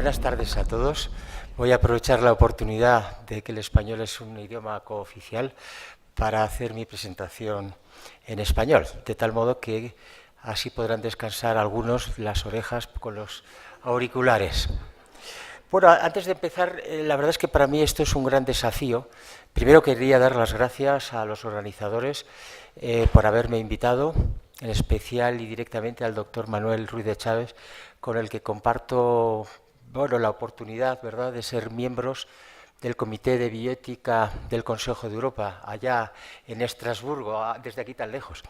Buenas tardes a todos. Voy a aprovechar la oportunidad de que el español es un idioma cooficial para hacer mi presentación en español, de tal modo que así podrán descansar algunos las orejas con los auriculares. Bueno, antes de empezar, la verdad es que para mí esto es un gran desafío. Primero quería dar las gracias a los organizadores por haberme invitado, en especial y directamente al doctor Manuel Ruiz de Chávez, con el que comparto la oportunidad, ¿verdad?, de ser miembros del Comité de Bioética del Consejo de Europa, allá en Estrasburgo, desde aquí tan lejos,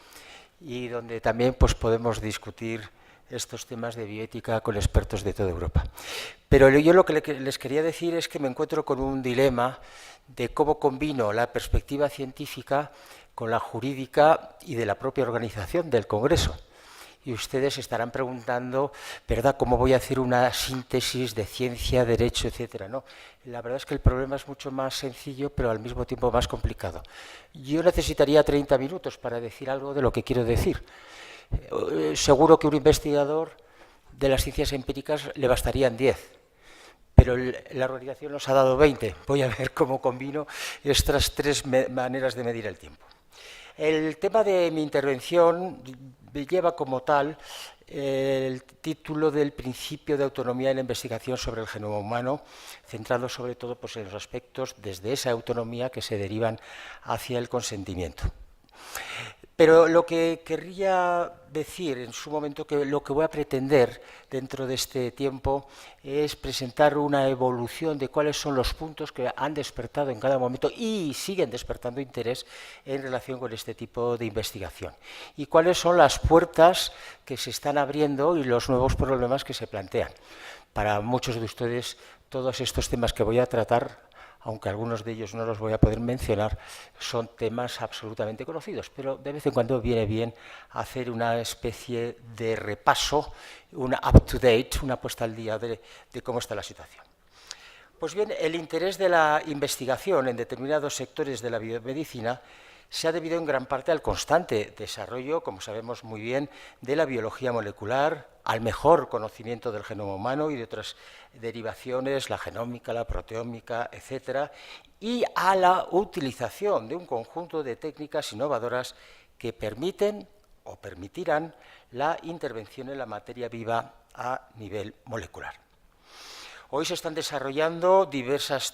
y donde también pues, podemos discutir estos temas de bioética con expertos de toda Europa. Pero yo lo que les quería decir es que me encuentro con un dilema de cómo combino la perspectiva científica con la jurídica y de la propia organización del Congreso. Y ustedes estarán preguntando, ¿verdad?, cómo voy a hacer una síntesis de ciencia, derecho, etcétera. No, la verdad es que el problema es mucho más sencillo, pero al mismo tiempo más complicado. Yo necesitaría 30 minutos para decir algo de lo que quiero decir. Seguro que un investigador de las ciencias empíricas le bastarían 10, pero la organización nos ha dado 20. Voy a ver cómo combino estas tres maneras de medir el tiempo. El tema de mi intervención lleva como tal el título del principio de autonomía en la investigación sobre el genoma humano, centrado sobre todo pues, en los aspectos desde esa autonomía que se derivan hacia el consentimiento. Pero lo que querría decir en su momento, que lo que voy a pretender dentro de este tiempo es presentar una evolución de cuáles son los puntos que han despertado en cada momento y siguen despertando interés en relación con este tipo de investigación. Y cuáles son las puertas que se están abriendo y los nuevos problemas que se plantean. Para muchos de ustedes, todos estos temas que voy a tratar, aunque algunos de ellos no los voy a poder mencionar, son temas absolutamente conocidos, pero de vez en cuando viene bien hacer una especie de repaso, una up-to-date, una puesta al día de cómo está la situación. Pues bien, el interés de la investigación en determinados sectores de la biomedicina se ha debido en gran parte al constante desarrollo, como sabemos muy bien, de la biología molecular, al mejor conocimiento del genoma humano y de otras derivaciones, la genómica, la proteómica, etcétera, y a la utilización de un conjunto de técnicas innovadoras que permiten o permitirán la intervención en la materia viva a nivel molecular. Hoy se están desarrollando diversas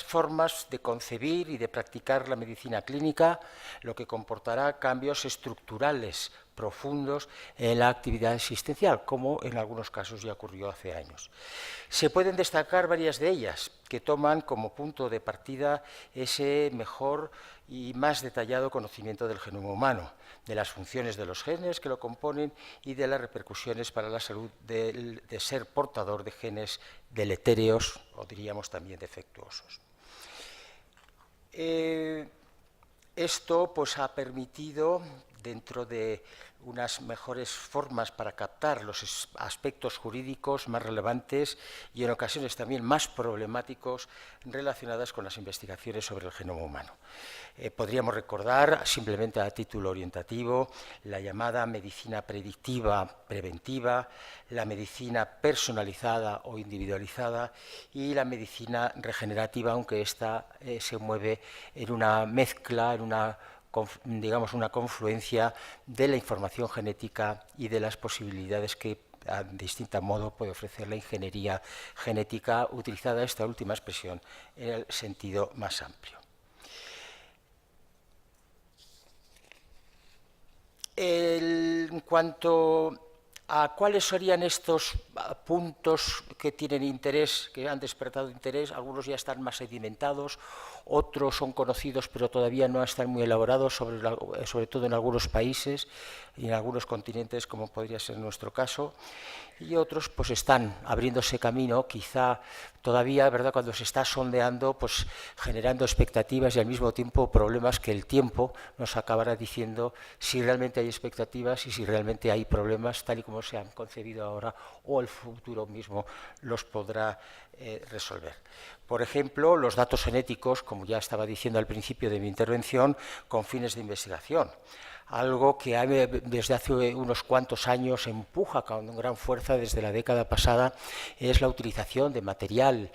formas de concebir y de practicar la medicina clínica, lo que comportará cambios estructurales profundos en la actividad existencial, como en algunos casos ya ocurrió hace años. Se pueden destacar varias de ellas, que toman como punto de partida ese mejor y más detallado conocimiento del genoma humano, de las funciones de los genes que lo componen y de las repercusiones para la salud de ser portador de genes deletéreos o diríamos también defectuosos. Esto pues, ha permitido, dentro de unas mejores formas para captar los aspectos jurídicos más relevantes y en ocasiones también más problemáticos relacionadas con las investigaciones sobre el genoma humano. Podríamos recordar, simplemente a título orientativo, la llamada medicina predictiva preventiva, la medicina personalizada o individualizada y la medicina regenerativa, aunque esta se mueve en una mezcla, en una confluencia de la información genética y de las posibilidades que de distinto modo puede ofrecer la ingeniería genética, utilizada esta última expresión en el sentido más amplio. En cuanto a cuáles serían estos puntos que tienen interés, que han despertado interés, algunos ya están más sedimentados, otros son conocidos pero todavía no están muy elaborados, sobre todo en algunos países y en algunos continentes, como podría ser nuestro caso, y otros pues están abriéndose camino, quizá todavía, ¿verdad?, cuando se está sondeando, pues generando expectativas y al mismo tiempo problemas que el tiempo nos acabará diciendo si realmente hay expectativas y si realmente hay problemas, tal y como como se han concebido ahora, o el futuro mismo los podrá resolver. Por ejemplo, los datos genéticos, como ya estaba diciendo al principio de mi intervención, con fines de investigación. Algo que desde hace unos cuantos años empuja con gran fuerza desde la década pasada es la utilización de material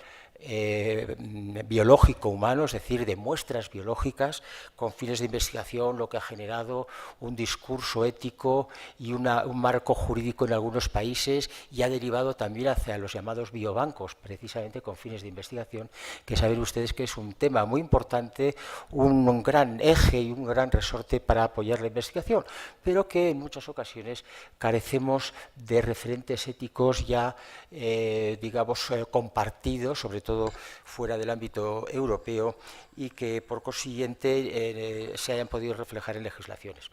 biológico humano, es decir, de muestras biológicas con fines de investigación, lo que ha generado un discurso ético y un marco jurídico en algunos países, y ha derivado también hacia los llamados biobancos, precisamente con fines de investigación, que saben ustedes que es un tema muy importante, un gran eje y un gran resorte para apoyar la investigación, pero que en muchas ocasiones carecemos de referentes éticos ya, digamos, compartidos, sobre todo fuera del ámbito europeo, y que por consiguiente se hayan podido reflejar en legislaciones.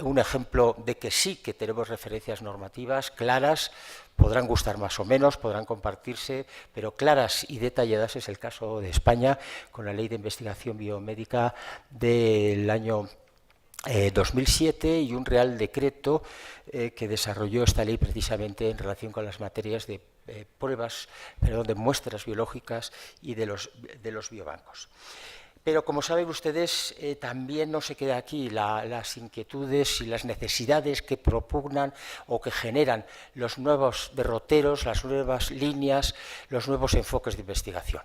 Un ejemplo de que sí que tenemos referencias normativas claras, podrán gustar más o menos, podrán compartirse, pero claras y detalladas es el caso de España, con la Ley de Investigación Biomédica del año 2007 y un Real Decreto que desarrolló esta ley precisamente en relación con las materias de de muestras biológicas y de los biobancos. Pero, como saben ustedes, también no se queda aquí las inquietudes y las necesidades que propugnan o que generan los nuevos derroteros, las nuevas líneas, los nuevos enfoques de investigación.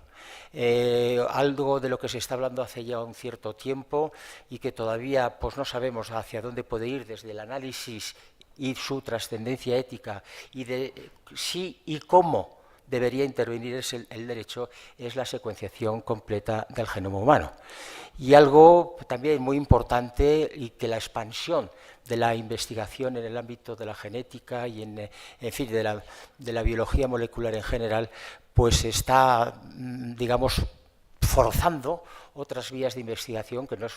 Algo de lo que se está hablando hace ya un cierto tiempo y que todavía pues, no sabemos hacia dónde puede ir desde el análisis y su trascendencia ética y de sí y cómo debería intervenir el derecho, es la secuenciación completa del genoma humano. Y algo también muy importante, y que la expansión de la investigación en el ámbito de la genética y en fin, de la biología molecular en general, pues está, digamos, forzando otras vías de investigación que no es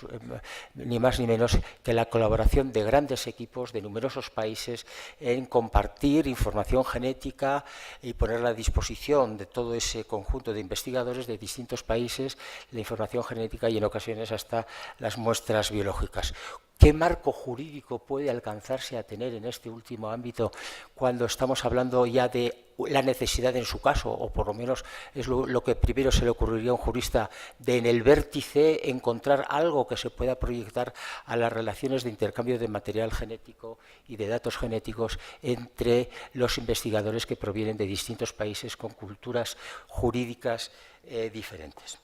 ni más ni menos que la colaboración de grandes equipos de numerosos países en compartir información genética y ponerla a disposición de todo ese conjunto de investigadores de distintos países, la información genética y en ocasiones hasta las muestras biológicas. ¿Qué marco jurídico puede alcanzarse a tener en este último ámbito cuando estamos hablando ya de la necesidad en su caso, o por lo menos es lo que primero se le ocurriría a un jurista, de en el vértice encontrar algo que se pueda proyectar a las relaciones de intercambio de material genético y de datos genéticos entre los investigadores que provienen de distintos países con culturas jurídicas diferentes?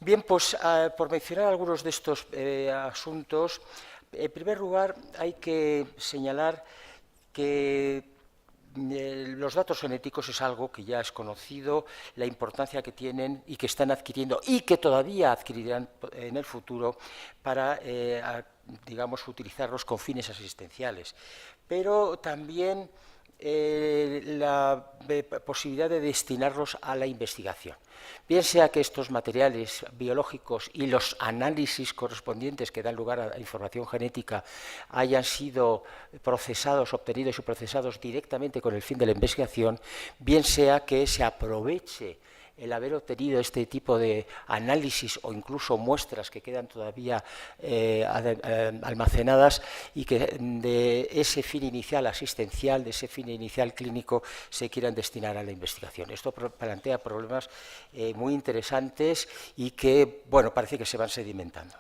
Bien, pues por mencionar algunos de estos asuntos, en primer lugar hay que señalar que los datos genéticos es algo que ya es conocido, la importancia que tienen y que están adquiriendo y que todavía adquirirán en el futuro para, digamos, utilizarlos con fines asistenciales. Pero también la posibilidad de destinarlos a la investigación. Bien sea que estos materiales biológicos y los análisis correspondientes que dan lugar a información genética hayan sido procesados, obtenidos y procesados directamente con el fin de la investigación, bien sea que se aproveche el haber obtenido este tipo de análisis o incluso muestras que quedan todavía almacenadas y que de ese fin inicial asistencial, de ese fin inicial clínico, se quieran destinar a la investigación. Esto plantea problemas muy interesantes y que, bueno, parece que se van sedimentando.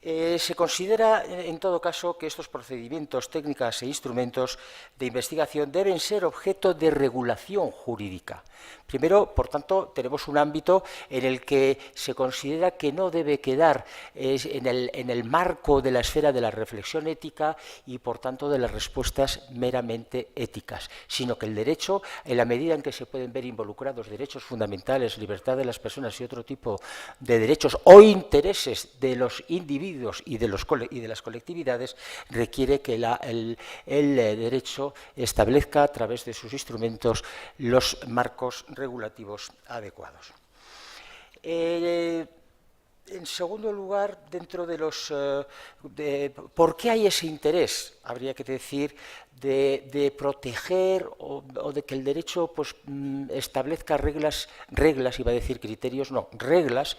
Se considera, en todo caso, que estos procedimientos, técnicas e instrumentos de investigación deben ser objeto de regulación jurídica. Primero, por tanto, tenemos un ámbito en el que se considera que no debe quedar en el marco de la esfera de la reflexión ética y, por tanto, de las respuestas meramente éticas, sino que el derecho, en la medida en que se pueden ver involucrados derechos fundamentales, libertad de las personas y otro tipo de derechos o intereses de los individuos y de las colectividades, requiere que el derecho establezca a través de sus instrumentos los marcos regulativos adecuados. En segundo lugar, dentro de ¿por qué hay ese interés? Habría que decir de proteger o de que el derecho pues, establezca reglas, iba a decir criterios, no, reglas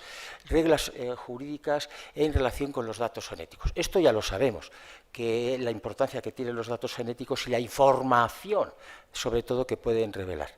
jurídicas en relación con los datos genéticos. Esto ya lo sabemos, que la importancia que tienen los datos genéticos y la información, sobre todo, que pueden revelar.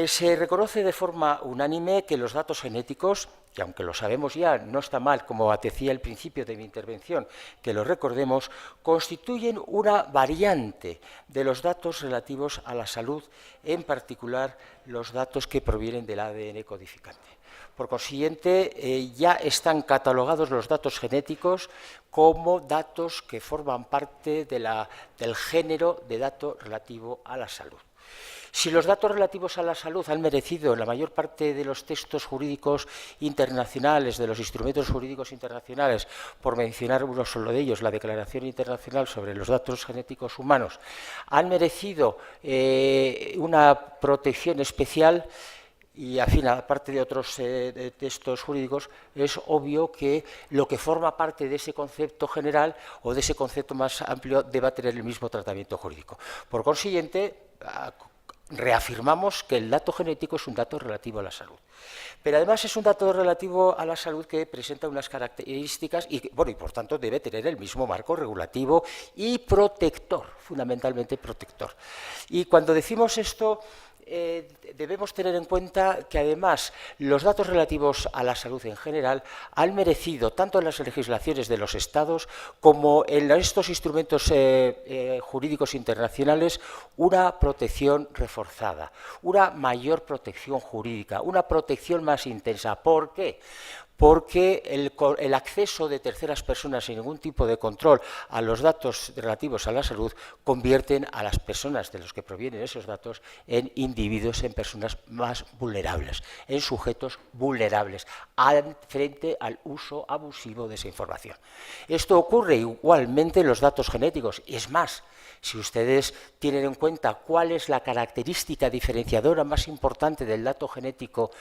Se reconoce de forma unánime que los datos genéticos, que aunque lo sabemos ya, no está mal, como decía al principio de mi intervención, que lo recordemos, constituyen una variante de los datos relativos a la salud, en particular los datos que provienen del ADN codificante. Por consiguiente, ya están catalogados los datos genéticos como datos que forman parte del género de dato relativo a la salud. Si los datos relativos a la salud han merecido en la mayor parte de los textos jurídicos internacionales, de los instrumentos jurídicos internacionales, por mencionar uno solo de ellos, la Declaración Internacional sobre los Datos Genéticos Humanos, han merecido una protección especial, y, en fin, aparte de otros textos jurídicos, es obvio que lo que forma parte de ese concepto general o de ese concepto más amplio deba tener el mismo tratamiento jurídico. Por consiguiente, reafirmamos que el dato genético es un dato relativo a la salud. Pero además es un dato relativo a la salud que presenta unas características y por tanto debe tener el mismo marco regulativo y protector, fundamentalmente protector. Y cuando decimos esto, debemos tener en cuenta que además los datos relativos a la salud en general han merecido, tanto en las legislaciones de los Estados como en estos instrumentos jurídicos internacionales, una protección reforzada, una mayor protección jurídica, una protección más intensa. ¿Por qué? Porque el acceso de terceras personas sin ningún tipo de control a los datos relativos a la salud convierten a las personas de los que provienen esos datos en individuos, en personas más vulnerables, en sujetos vulnerables frente al uso abusivo de esa información. Esto ocurre igualmente en los datos genéticos, y es más, si ustedes tienen en cuenta cuál es la característica diferenciadora más importante del dato genético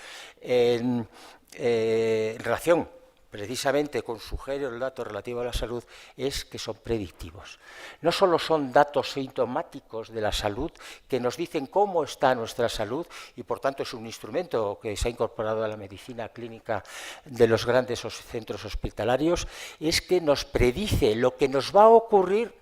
en relación precisamente con su género, el dato relativo a la salud, es que son predictivos. No solo son datos sintomáticos de la salud que nos dicen cómo está nuestra salud y por tanto es un instrumento que se ha incorporado a la medicina clínica de los grandes centros hospitalarios, es que nos predice lo que nos va a ocurrir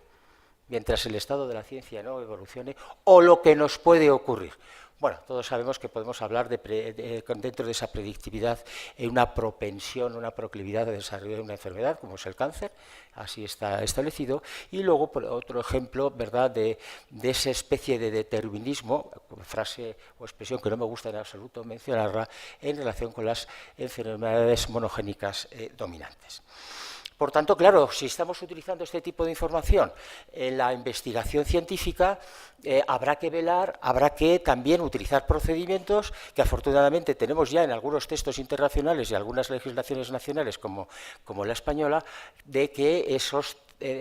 mientras el estado de la ciencia no evolucione o lo que nos puede ocurrir. Bueno, todos sabemos que podemos hablar dentro de esa predictividad en una propensión, una proclividad de desarrollo de una enfermedad, como es el cáncer, así está establecido, y luego por otro ejemplo, ¿verdad?, de esa especie de determinismo, frase o expresión que no me gusta en absoluto mencionarla, en relación con las enfermedades monogénicas dominantes. Por tanto, claro, si estamos utilizando este tipo de información en la investigación científica, habrá que velar, habrá que también utilizar procedimientos que afortunadamente tenemos ya en algunos textos internacionales y algunas legislaciones nacionales como la española, de que esos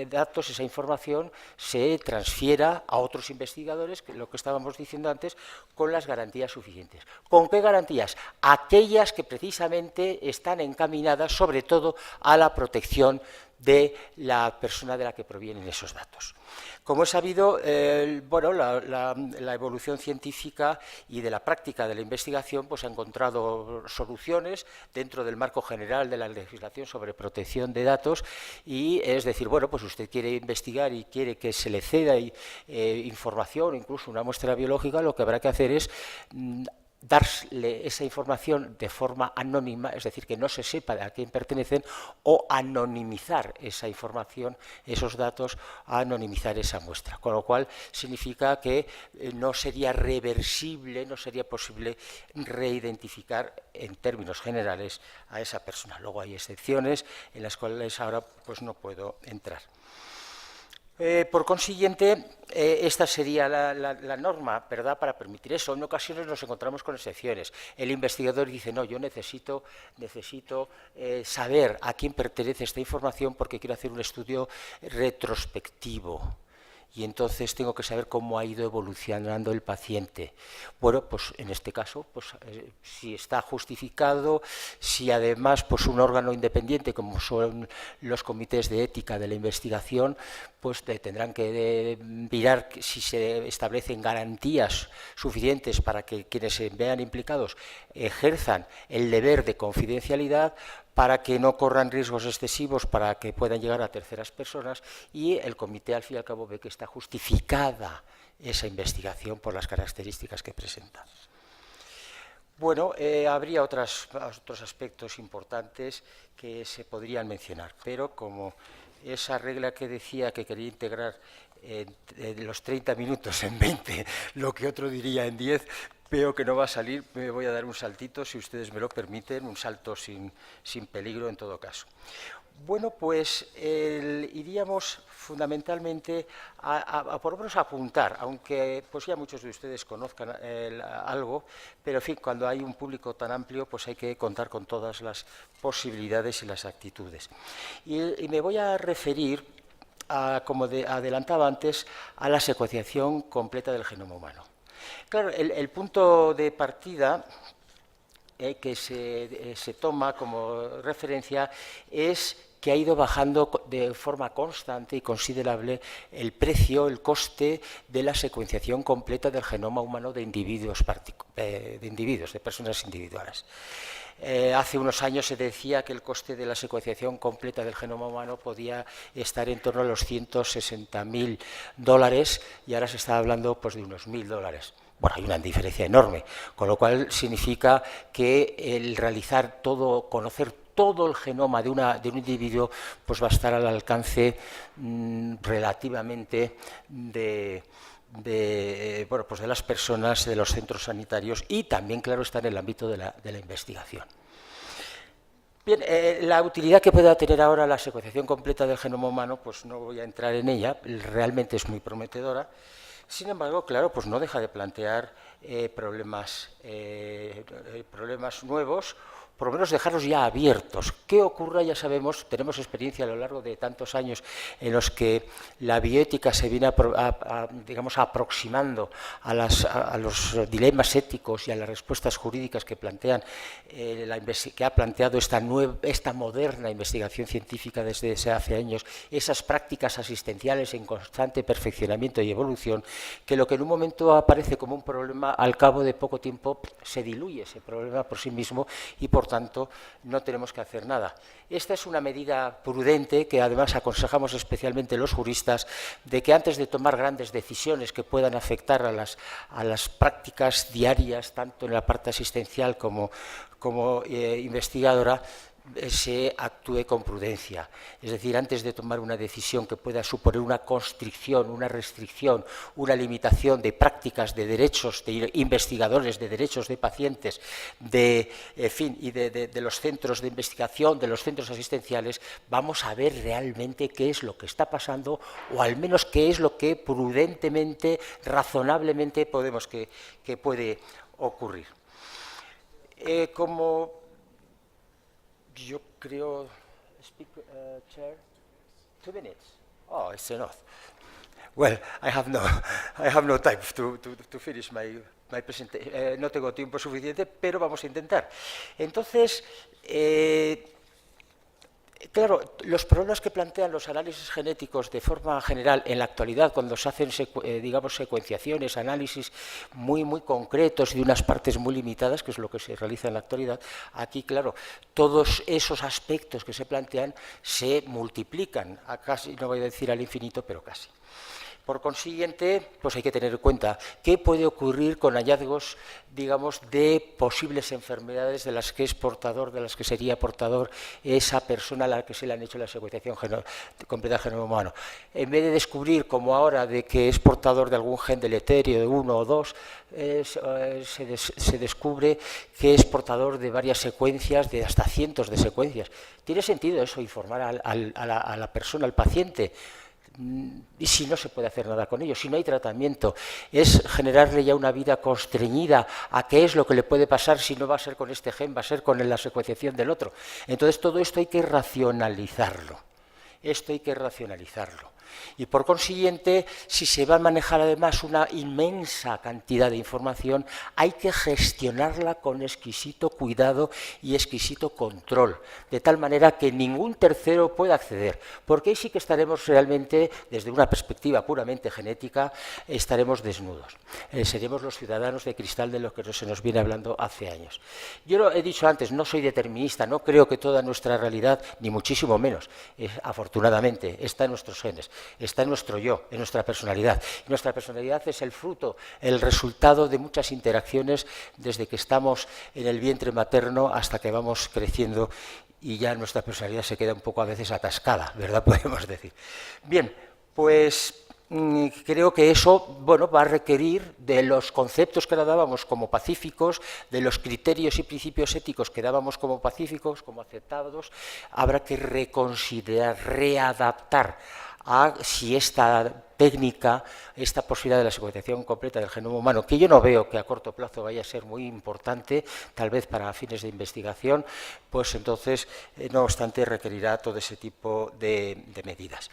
datos, esa información se transfiera a otros investigadores, que lo que estábamos diciendo antes, con las garantías suficientes. ¿Con qué garantías? Aquellas que precisamente están encaminadas sobre todo a la protección de la persona de la que provienen esos datos. Como es sabido, la evolución científica y de la práctica de la investigación pues, ha encontrado soluciones dentro del marco general de la legislación sobre protección de datos, y es decir, bueno, pues usted quiere investigar y quiere que se le ceda información, incluso una muestra biológica, lo que habrá que hacer es darle esa información de forma anónima, es decir, que no se sepa a quién pertenecen, o anonimizar esa información, esos datos, anonimizar esa muestra. Con lo cual significa que no sería reversible, no sería posible reidentificar en términos generales a esa persona. Luego hay excepciones en las cuales ahora pues, no puedo entrar. Por consiguiente, esta sería la norma, ¿verdad?, para permitir eso. En ocasiones nos encontramos con excepciones. El investigador dice, no, yo necesito saber a quién pertenece esta información porque quiero hacer un estudio retrospectivo. y entonces tengo que saber cómo ha ido evolucionando el paciente. Bueno, pues en este caso, pues, si está justificado, si además pues, un órgano independiente, como son los comités de ética de la investigación, pues tendrán que mirar si se establecen garantías suficientes para que quienes se vean implicados ejerzan el deber de confidencialidad, para que no corran riesgos excesivos, para que puedan llegar a terceras personas, y el comité al fin y al cabo ve que está justificada esa investigación por las características que presenta. Bueno, habría otros aspectos importantes que se podrían mencionar, pero como esa regla que decía que quería integrar los 30 minutos en 20, lo que otro diría en 10, veo que no va a salir, me voy a dar un saltito, si ustedes me lo permiten, un salto sin peligro en todo caso. Bueno, pues iríamos fundamentalmente por lo menos a apuntar, aunque pues ya muchos de ustedes conozcan algo, pero en fin, cuando hay un público tan amplio, pues hay que contar con todas las posibilidades y las actitudes. Y me voy a referir, como adelantaba antes, a la secuenciación completa del genoma humano. Claro, el punto de partida que se toma como referencia es que ha ido bajando de forma constante y considerable el precio, el coste de la secuenciación completa del genoma humano de individuos, de personas individuales. Hace unos años se decía que el coste de la secuenciación completa del genoma humano podía estar en torno a los $160.000 y ahora se está hablando pues, de unos $1.000. Bueno, hay una diferencia enorme, con lo cual significa que el realizar todo, conocer todo el genoma de un individuo, pues va a estar al alcance relativamente pues de las personas, de los centros sanitarios y también, claro, está en el ámbito de la investigación. Bien, la utilidad que pueda tener ahora la secuenciación completa del genoma humano, pues no voy a entrar en ella, realmente es muy prometedora. Sin embargo, claro, pues no deja de plantear problemas nuevos, por lo menos dejarlos ya abiertos. ¿Qué ocurra? Ya sabemos, tenemos experiencia a lo largo de tantos años en los que la bioética se viene digamos, aproximando a los dilemas éticos y a las respuestas jurídicas que plantean que ha planteado esta moderna investigación científica desde hace años, esas prácticas asistenciales en constante perfeccionamiento y evolución, que lo que en un momento aparece como un problema, al cabo de poco tiempo se diluye ese problema por sí mismo y por tanto no tenemos que hacer nada. Esta es una medida prudente que además aconsejamos especialmente los juristas, de que antes de tomar grandes decisiones que puedan afectar a las prácticas diarias, tanto en la parte asistencial como investigadora, se actúe con prudencia. Es decir, antes de tomar una decisión que pueda suponer una constricción, una restricción, una limitación de prácticas, de derechos de investigadores, de derechos de pacientes, y de los centros de investigación, de los centros asistenciales, vamos a ver realmente qué es lo que está pasando, o al menos qué es lo que prudentemente, razonablemente que puede ocurrir. Como yo creo, Chair, 2 minutes. Oh, it's enough. Well, I have no time to finish my presentation. No tengo tiempo suficiente, pero vamos a intentar. Entonces, claro, los problemas que plantean los análisis genéticos de forma general en la actualidad, cuando se hacen, digamos, secuenciaciones, análisis muy concretos y de unas partes muy limitadas, que es lo que se realiza en la actualidad, aquí, claro, todos esos aspectos que se plantean se multiplican a casi, no voy a decir al infinito, pero casi. Por consiguiente, pues hay que tener en cuenta qué puede ocurrir con hallazgos, digamos, de posibles enfermedades de las que es portador, de las que sería portador esa persona a la que se le han hecho la secuenciación completa del genoma humano. En vez de descubrir, como ahora, de que es portador de algún gen deleterio, de 1 o 2, se descubre que es portador de varias secuencias, de hasta cientos de secuencias. ¿Tiene sentido eso, informar a la persona, al paciente? Y si no se puede hacer nada con ello, si no hay tratamiento, es generarle ya una vida constreñida a qué es lo que le puede pasar si no va a ser con este gen, va a ser con la secuenciación del otro. Entonces todo esto hay que racionalizarlo. Y por consiguiente, si se va a manejar además una inmensa cantidad de información, hay que gestionarla con exquisito cuidado y exquisito control, de tal manera que ningún tercero pueda acceder, porque ahí sí que estaremos realmente, desde una perspectiva puramente genética, estaremos desnudos. Seremos los ciudadanos de cristal de lo que se nos viene hablando hace años. Yo lo he dicho antes, no soy determinista, no creo que toda nuestra realidad, ni muchísimo menos, afortunadamente, está en nuestros genes, está en nuestro yo, en nuestra personalidad. Y nuestra personalidad es el fruto, el resultado de muchas interacciones desde que estamos en el vientre materno hasta que vamos creciendo y ya nuestra personalidad se queda un poco a veces atascada, ¿verdad? Podemos decir. Bien, pues creo que eso, bueno, va a requerir de los conceptos que dábamos como pacíficos, de los criterios y principios éticos que dábamos como pacíficos, como aceptados, habrá que reconsiderar, readaptar a si esta técnica, esta posibilidad de la secuenciación completa del genoma humano, que yo no veo que a corto plazo vaya a ser muy importante, tal vez para fines de investigación, pues entonces, no obstante, requerirá todo ese tipo de medidas.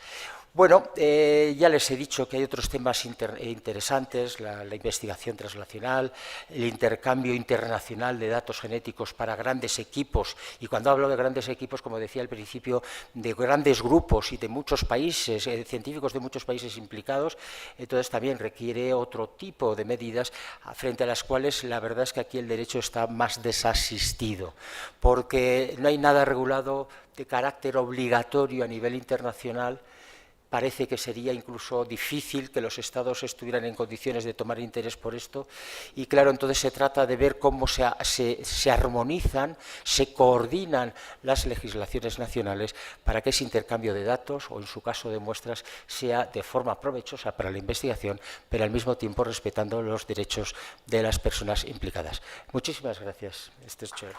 Bueno, ya les he dicho que hay otros temas interesantes, la investigación translacional, el intercambio internacional de datos genéticos para grandes equipos, y cuando hablo de grandes equipos, como decía al principio, de grandes grupos y de muchos países, científicos de muchos países implicados, entonces también requiere otro tipo de medidas frente a las cuales la verdad es que aquí el derecho está más desasistido, porque no hay nada regulado de carácter obligatorio a nivel internacional. Parece que sería incluso difícil que los Estados estuvieran en condiciones de tomar interés por esto. Y claro, entonces se trata de ver cómo se armonizan, se coordinan las legislaciones nacionales para que ese intercambio de datos, o en su caso de muestras, sea de forma provechosa para la investigación, pero al mismo tiempo respetando los derechos de las personas implicadas. Muchísimas gracias, Mr. Chair.